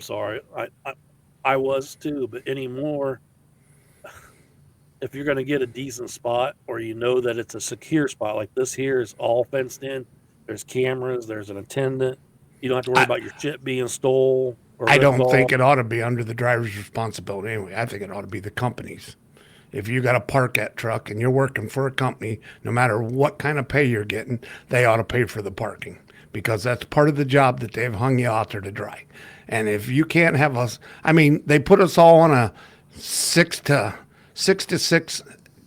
I'm sorry. I was too, but anymore, if you're going to get a decent spot or you know that it's a secure spot, like this here is all fenced in, there's cameras, there's an attendant. You don't have to worry I, about your shit being stole or I ripped don't off. think it ought to be under the driver's responsibility anyway. I think it ought to be the company's. If you got to park that truck and you're working for a company, no matter what kind of pay you're getting, they ought to pay for the parking because that's part of the job that they've hung you out there to dry. And if you can't have us, I mean, they put us all on a six to six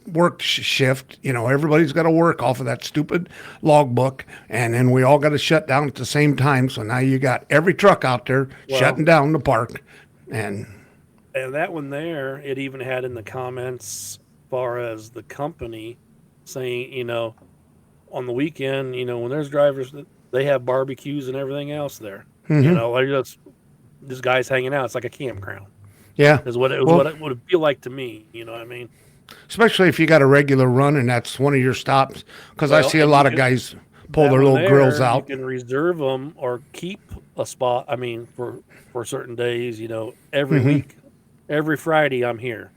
work shift. You know, everybody's got to work off of that stupid logbook, and then we all got to shut down at the same time. So now you got every truck out there shutting down the park, and that one there, it even had in the comments, as far as the company saying, on the weekend, when there's drivers, they have barbecues and everything else there. Like this guy's hanging out. It's like a campground. yeah. Is what it was. Well, What it would feel like to me. You know what I mean? especially if you got a regular run and that's one of your stops, because I see a And lot of guys pull their little grills out. You can reserve them or keep a spot. I mean, for certain days. Every week, every Friday, I'm here.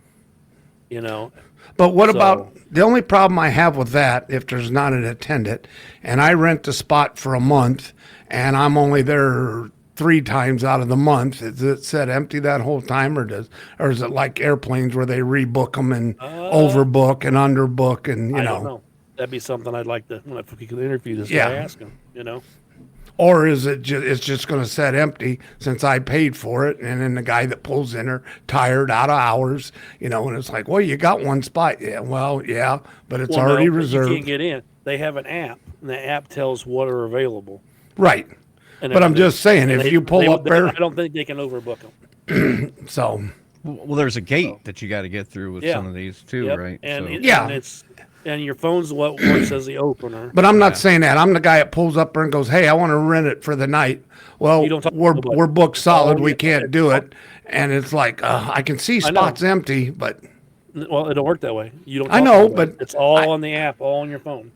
But what So- about the only problem I have with that, if there's not an attendant, and I rent the spot for a month, and I'm only there 3 times out of the month, is it set empty that whole time, or is it like airplanes where they rebook them and overbook and underbook and I don't know. That'd be something I'd like to if we could interview this Yeah. guy, ask him. or is it it's just going to set empty since I paid for it, and then the guy that pulls in are tired, out of hours, and it's like, well, you got one spot, yeah, well, yeah, but it's Well, already no, reserved, You can't get in. They have an app, and the app tells what are available. right? And But I'm everything. just saying, And if you pull up there, I don't think they can overbook them. so Well, there's a gate that you got to get through with Yeah. some of these too, Yep. right? And, So- and your phone's what works as the opener. But I'm not saying that. I'm the guy that pulls up there and goes, "Hey, I want to rent it for the night." Well, You don't talk to we're nobody. we're booked solid. Oh, We yeah. can't do it, and it's like I can see I know. spots empty, but Well, it don't work that way. You don't. I talk know, to nobody. but it's all on the app, all on your phone.